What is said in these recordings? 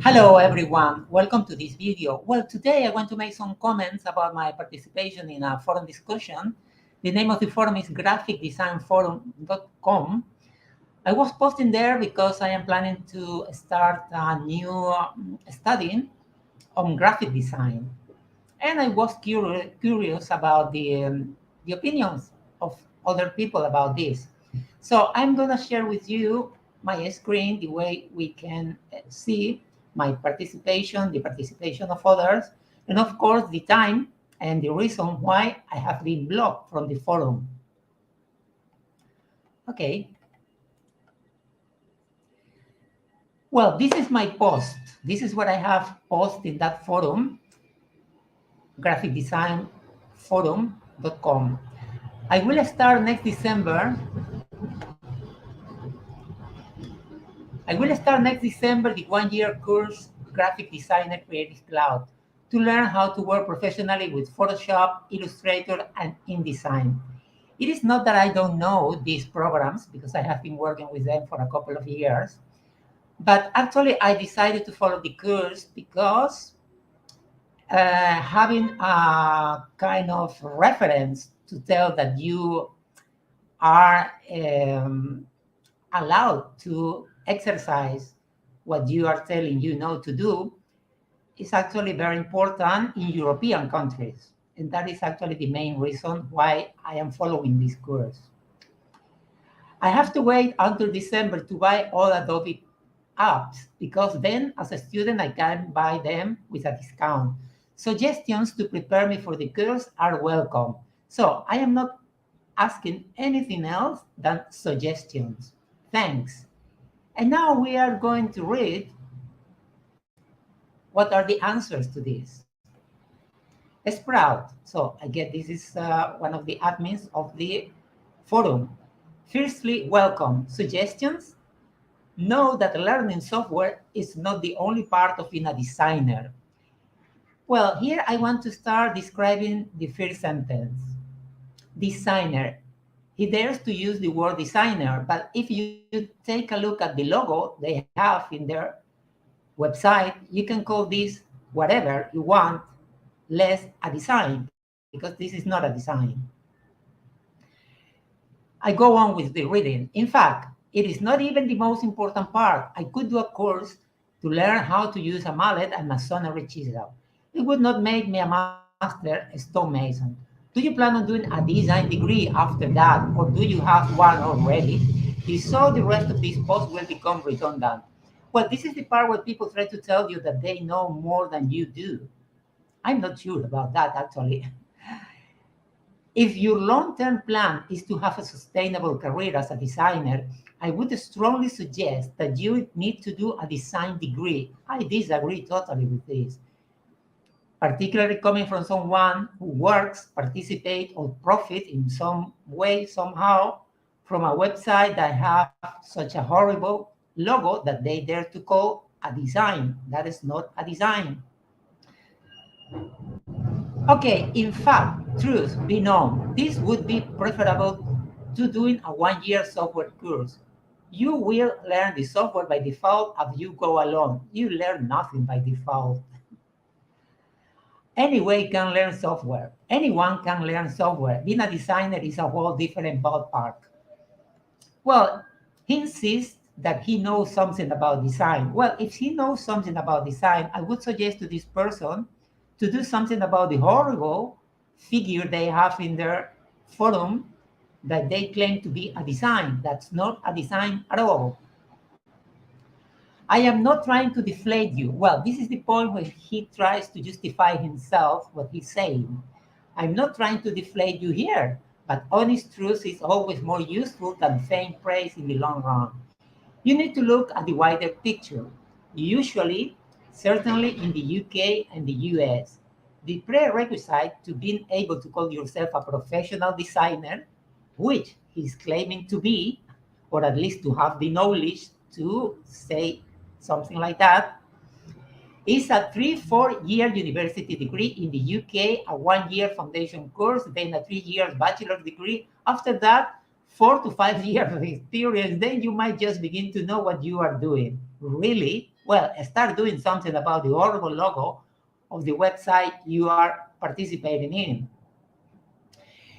Hello everyone, welcome to this video. Well, today I want to make some comments about my participation in a forum discussion. The name of the forum is graphicdesignforum.com. I was posting there because I am planning to start a new study on graphic design. And I was curious about the opinions of other people about this. So I'm going to share with you my screen, the way we can see my participation, the participation of others, and of course the time and the reason why I have been blocked from the forum. Okay. Well, this is my post. This is what I have posted in that forum, graphicdesignforum.com. I will start next December. The one-year course, Graphic Designer Creative Cloud, to learn how to work professionally with Photoshop, Illustrator, and InDesign. It is not that I don't know these programs because I have been working with them for a couple of years, but actually I decided to follow the course because having a kind of reference to tell that you are allowed to exercise what you are telling you know to do is actually very important in European countries. And that is actually the main reason why I am following this course. I have to wait until December to buy all Adobe apps because then as a student I can buy them with a discount. Suggestions to prepare me for the course are welcome. So I am not asking anything else than suggestions. Thanks. And now we are going to read what are the answers to this. Sprout. So I get this is one of the admins of the forum. Firstly, welcome. Suggestions? Know that learning software is not the only part of being a designer. Well, here I want to start describing the first sentence. Designer. He dares to use the word designer, but if you take a look at the logo they have in their website, you can call this whatever you want, less a design, because this is not a design. I go on with the reading. In fact, it is not even the most important part. I could do a course to learn how to use a mallet and masonry chisel. It would not make me a master stonemason. Do you plan on doing a design degree after that, or do you have one already? If so, the rest of this post will become redundant. Well, this is the part where people try to tell you that they know more than you do. I'm not sure about that, actually. If your long-term plan is to have a sustainable career as a designer, I would strongly suggest that you need to do a design degree. I disagree totally with this, particularly coming from someone who works, participate, or profit in some way, somehow, from a website that have such a horrible logo that they dare to call a design. That is not a design. Okay, in fact, truth be known, this would be preferable to doing a one-year software course. You will learn the software by default as you go along. You learn nothing by default. Anyone can learn software. Anyone can learn software. Being a designer is a whole different ballpark. Well, he insists that he knows something about design. Well, if he knows something about design, I would suggest to this person to do something about the horrible figure they have in their forum that they claim to be a design. That's not a design at all. I am not trying to deflate you. Well, this is the point where he tries to justify himself, what he's saying. I'm not trying to deflate you here, but honest truth is always more useful than faint praise in the long run. You need to look at the wider picture. Usually, certainly in the UK and the US, the prerequisite to being able to call yourself a professional designer, which he's claiming to be, or at least to have the knowledge to say something like that, is a 3-4 year university degree in the UK, a 1-year foundation course, then a 3 year bachelor's degree. After that, 4 to 5 years of experience, then you might just begin to know what you are doing. Really? Well, start doing something about the horrible logo of the website you are participating in.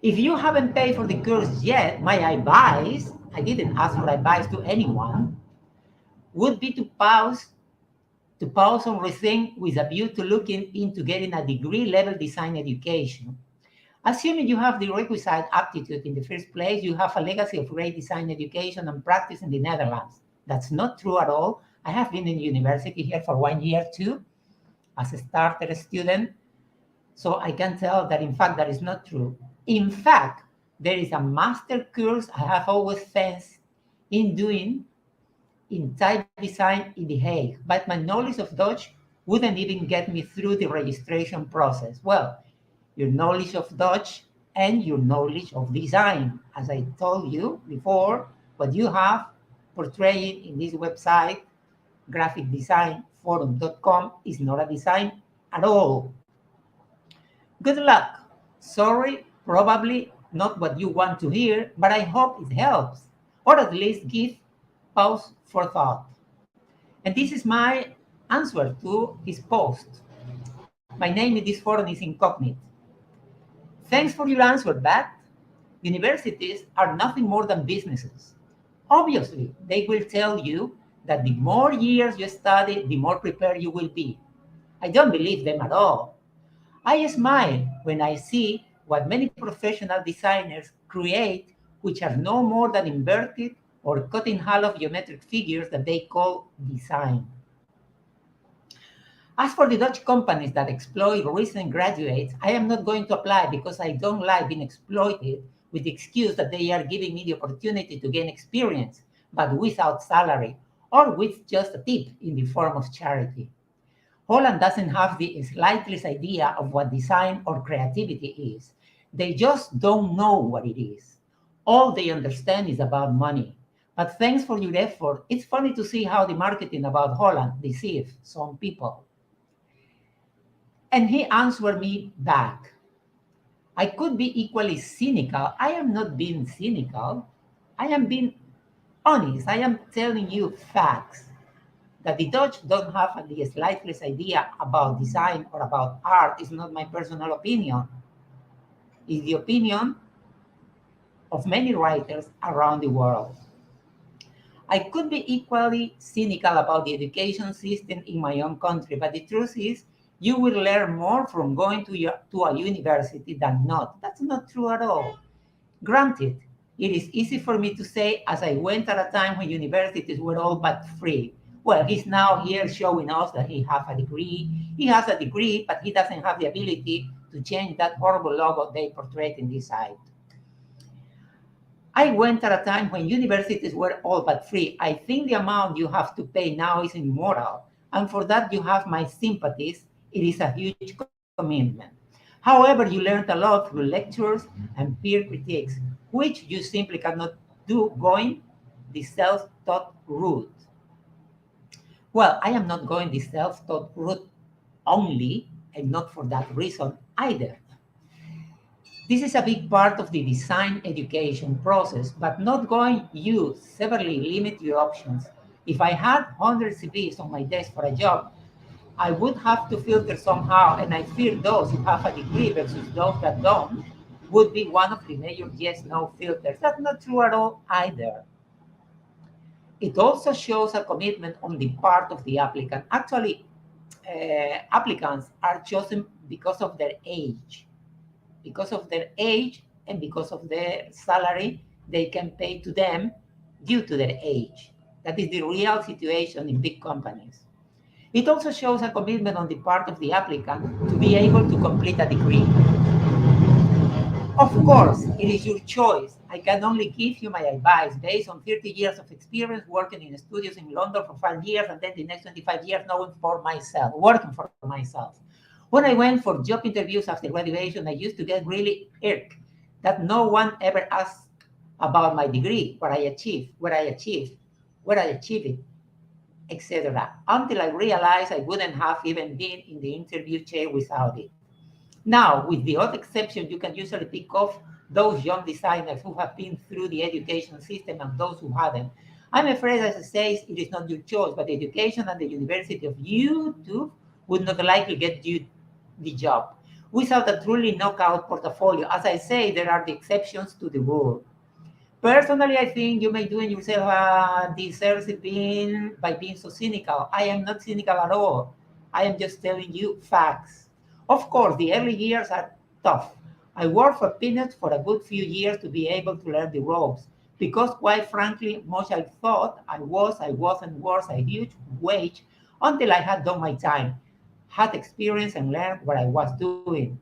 If you haven't paid for the course yet, my advice, I didn't ask for advice to anyone, would be to pause on rethink with a view to looking into getting a degree level design education. Assuming you have the requisite aptitude in the first place, you have a legacy of great design education and practice in the Netherlands. That's not true at all. I have been in university here for 1 year too, as a starter student, so I can tell that in fact that is not true. In fact, there is a master course I have always fenced in doing in type design in The Hague, but my knowledge of Dutch wouldn't even get me through the registration process. Well, your knowledge of Dutch and your knowledge of design. As I told you before, what you have portrayed in this website, graphicdesignforum.com, is not a design at all. Good luck. Sorry, probably not what you want to hear, but I hope it helps, or at least give pause for thought. And this is my answer to his post. My name in this forum is Incognito. Thanks for your answer, Bat. Universities are nothing more than businesses. Obviously, they will tell you that the more years you study, the more prepared you will be. I don't believe them at all. I smile when I see what many professional designers create, which are no more than inverted or cut in half of geometric figures that they call design. As for the Dutch companies that exploit recent graduates, I am not going to apply because I don't like being exploited with the excuse that they are giving me the opportunity to gain experience, but without salary or with just a tip in the form of charity. Holland doesn't have the slightest idea of what design or creativity is. They just don't know what it is. All they understand is about money. But thanks for your effort. It's funny to see how the marketing about Holland deceives some people. And he answered me back. I could be equally cynical. I am not being cynical. I am being honest. I am telling you facts that the Dutch don't have the slightest idea about design or about art is not my personal opinion. It's the opinion of many writers around the world. I could be equally cynical about the education system in my own country, but the truth is, you will learn more from going to a university than not. That's not true at all. Granted, it is easy for me to say as I went at a time when universities were all but free. Well, he's now here showing us that he has a degree. He has a degree, but he doesn't have the ability to change that horrible logo they portrayed in this site. I went at a time when universities were all but free. I think the amount you have to pay now is immoral, and for that you have my sympathies. It is a huge commitment. However, you learned a lot through lectures and peer critiques, which you simply cannot do going the self-taught route. Well, I am not going the self-taught route only, and not for that reason either. This is a big part of the design education process, but not going you severely limit your options. If I had 100 CVs on my desk for a job, I would have to filter somehow, and I fear those who have a degree versus those that don't would be one of the major yes no filters. That's not true at all either. It also shows a commitment on the part of the applicant. Actually, applicants are chosen because of their age, and because of their salary they can pay to them due to their age. That is the real situation in big companies. It also shows a commitment on the part of the applicant to be able to complete a degree. Of course, it is your choice. I can only give you my advice based on 30 years of experience working in studios in London for 5 years and then the next 25 years working for myself. When I went for job interviews after graduation, I used to get really irked that no one ever asked about my degree, what I achieved, where I achieved it, etc. Until I realized I wouldn't have even been in the interview chair without it. Now, with the odd exception, you can usually pick off those young designers who have been through the education system and those who haven't. I'm afraid, as I say, it is not your choice, but the education and the University of YouTube would not likely get you the job. Without a truly knockout portfolio, as I say, there are the exceptions to the rule. Personally, I think you may do yourself a disservice by being so cynical. I am not cynical at all. I am just telling you facts. Of course, the early years are tough. I worked for peanuts for a good few years to be able to learn the ropes. Because quite frankly, much I thought I wasn't worth a huge wage until I had done my time, had experience and learned what I was doing.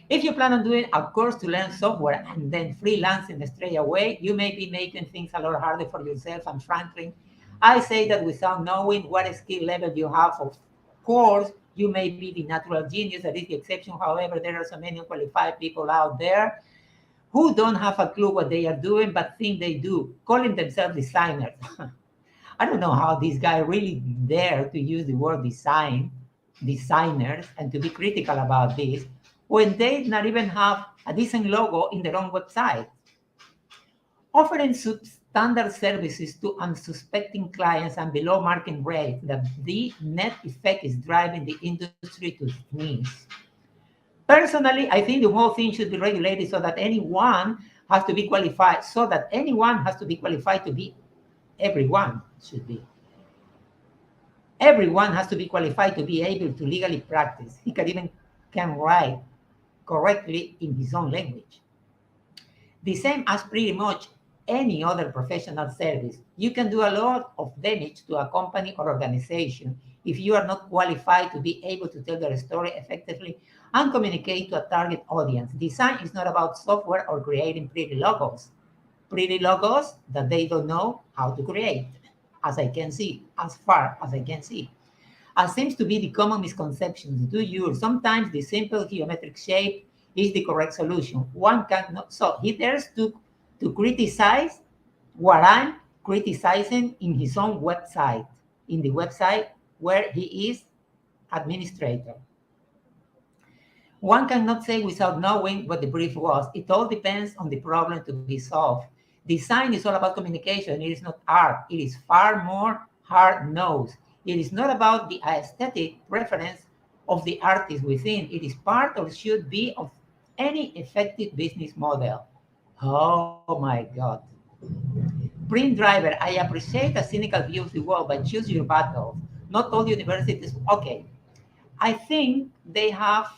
If you plan on doing a course to learn software and then freelancing straight away, you may be making things a lot harder for yourself. And frankly, I say that without knowing what skill level you have. Of course, you may be the natural genius. That is the exception. However, there are so many qualified people out there who don't have a clue what they are doing, but think they do, calling themselves designers. I don't know how this guy really dare to use the word designers, and to be critical about this when they not even have a decent logo in their own website. Offering substandard services to unsuspecting clients and below market rate, that the net effect is driving the industry to its knees. Personally, I think the whole thing should be regulated so that anyone has to be qualified, to be, everyone should be. Everyone has to be qualified to be able to legally practice. He can write correctly in his own language. The same as pretty much any other professional service. You can do a lot of damage to a company or organization if you are not qualified to be able to tell their story effectively and communicate to a target audience. Design is not about software or creating pretty logos that they don't know how to create, as far as I can see. As seems to be the common misconception, sometimes the simple geometric shape is the correct solution. One cannot, so he dares to criticize what I'm criticizing in his own website, in the website where he is administrator. One cannot say without knowing what the brief was. It all depends on the problem to be solved. Design is all about communication. It is not art. It is far more hard-nosed. It is not about the aesthetic preference of the artist within. It is part or should be of any effective business model. Oh my God. Print driver, I appreciate a cynical view of the world, but choose your battles. Not all universities. Okay. I think they have,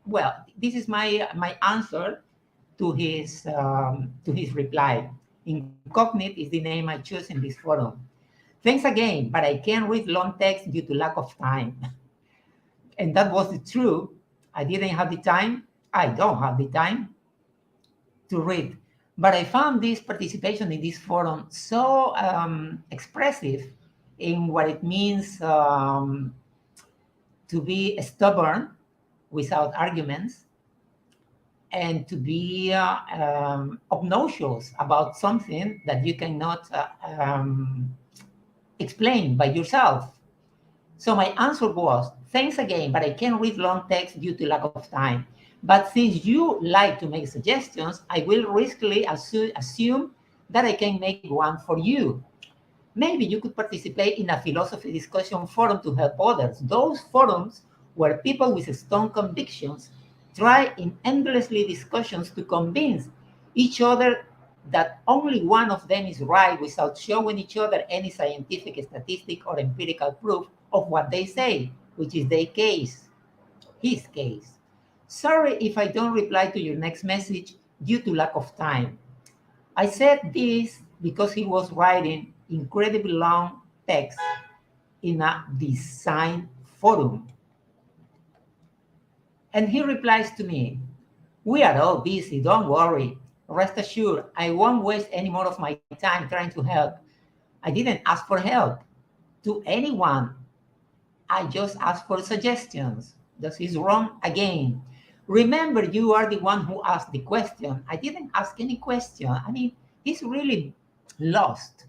well, this is my answer to his reply. Incognito is the name I choose in this forum. Thanks again, but I can't read long text due to lack of time. And that was the truth. I didn't have the time. I don't have the time to read. But I found this participation in this forum so expressive in what it means to be stubborn without arguments, and to be obnoxious about something that you cannot explain by yourself. So my answer was, thanks again, but I can't read long text due to lack of time. But since you like to make suggestions, I will riskily assume that I can make one for you. Maybe you could participate in a philosophy discussion forum to help others. Those forums where people with strong convictions try in endlessly discussions to convince each other that only one of them is right without showing each other any scientific, statistic, or empirical proof of what they say, which is their case, his case. Sorry if I don't reply to your next message due to lack of time. I said this because he was writing incredibly long text in a design forum. And he replies to me, we are all busy, don't worry. Rest assured, I won't waste any more of my time trying to help. I didn't ask for help to anyone. I just asked for suggestions. This is wrong again. Remember, you are the one who asked the question. I didn't ask any question. I mean, he's really lost.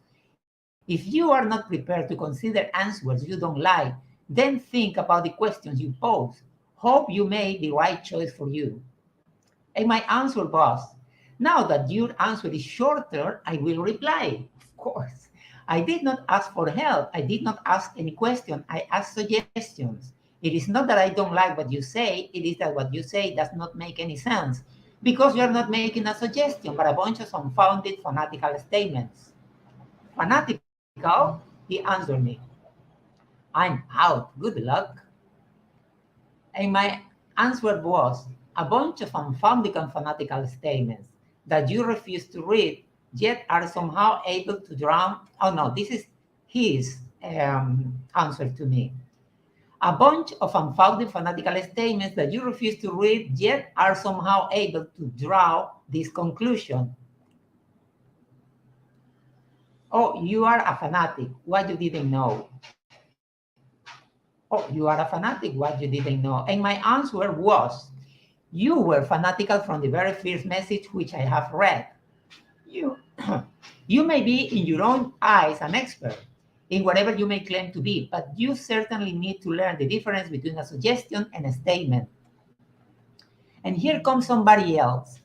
If you are not prepared to consider answers you don't like, then think about the questions you pose. Hope you made the right choice for you. And my answer was, Now that your answer is shorter, I will reply, of course. I did not ask for help. I did not ask any question. I asked suggestions. It is not that I don't like what you say. It is that what you say does not make any sense because you are not making a suggestion, but a bunch of unfounded fanatical statements. Fanatical, he answered me. I'm out. Good luck. And my answer was a bunch of unfounded and fanatical statements that you refuse to read, yet are somehow able to drown. Oh no, this is his answer to me. A bunch of unfounded fanatical statements that you refuse to read, yet are somehow able to draw this conclusion. Oh, you are a fanatic. What you didn't know. Oh, you are a fanatic. What you didn't know. And my answer was, you were fanatical from the very first message which I have read. You, you may be in your own eyes an expert in whatever you may claim to be, but you certainly need to learn the difference between a suggestion and a statement. And here comes somebody else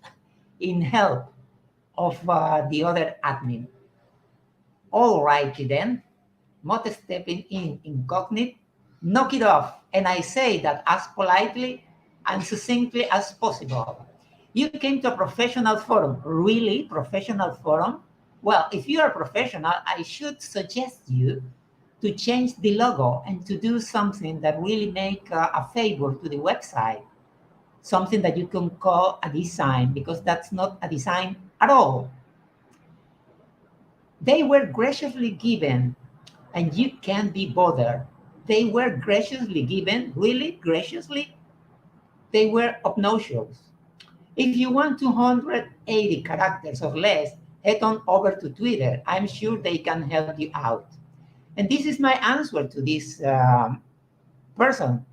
in help of the other admin. All righty then, Mott stepping in incognito, knock it off. And I say that as politely and succinctly as possible. You came to a professional forum. Really? Professional forum? Well, if you are professional, I should suggest you to change the logo and to do something that really make a favor to the website. Something that you can call a design, because that's not a design at all. They were graciously given, and you can't be bothered. They were graciously given, really graciously. They were obnoxious. If you want 280 characters or less, head on over to Twitter. I'm sure they can help you out. And this is my answer to this person.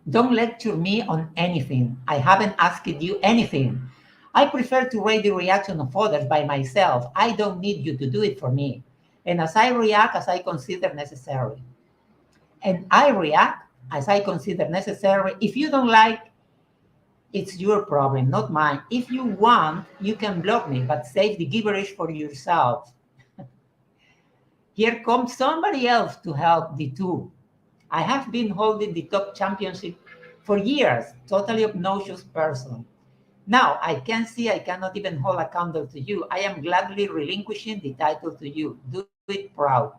Don't lecture me on anything. I haven't asked you anything. I prefer to rate the reaction of others by myself. I don't need you to do it for me. And as I react as I consider necessary. And I react as I consider necessary. If you don't like, it's your problem, not mine. If you want, you can block me, but save the gibberish for yourself. Here comes somebody else to help the two. I have been holding the top championship for years, totally obnoxious person. Now I can see I cannot even hold a candle to you. I am gladly relinquishing the title to you. Do it proud.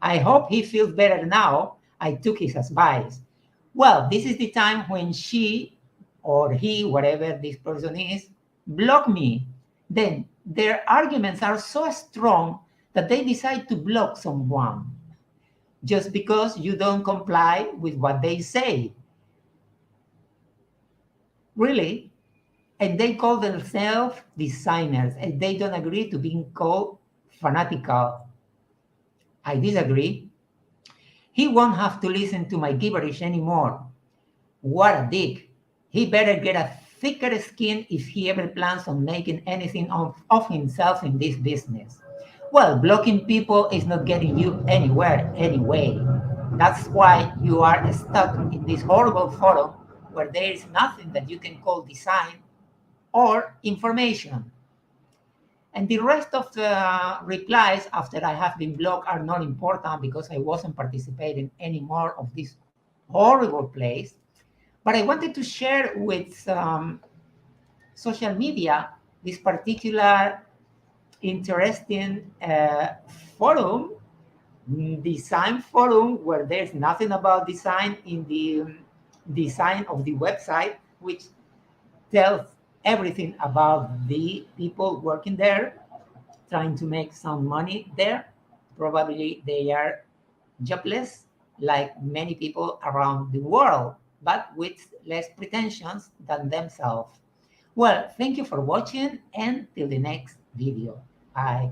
I hope he feels better now. I took his advice. Well, this is the time when she or he, whatever this person is, block me. Then their arguments are so strong that they decide to block someone just because you don't comply with what they say. Really? And they call themselves designers, and they don't agree to being called fanatical. I disagree. He won't have to listen to my gibberish anymore. What a dick. He better get a thicker skin if he ever plans on making anything of himself in this business. Well, blocking people is not getting you anywhere anyway. That's why you are stuck in this horrible forum where there is nothing that you can call design or information. And the rest of the replies after I have been blocked are not important because I wasn't participating anymore of this horrible place. But I wanted to share with social media this particular interesting forum, design forum, where there's nothing about design in the design of the website, which tells everything about the people working there, trying to make some money there. Probably they are jobless, like many people around the world, but with less pretensions than themselves. Well, thank you for watching, and till the next video. Bye.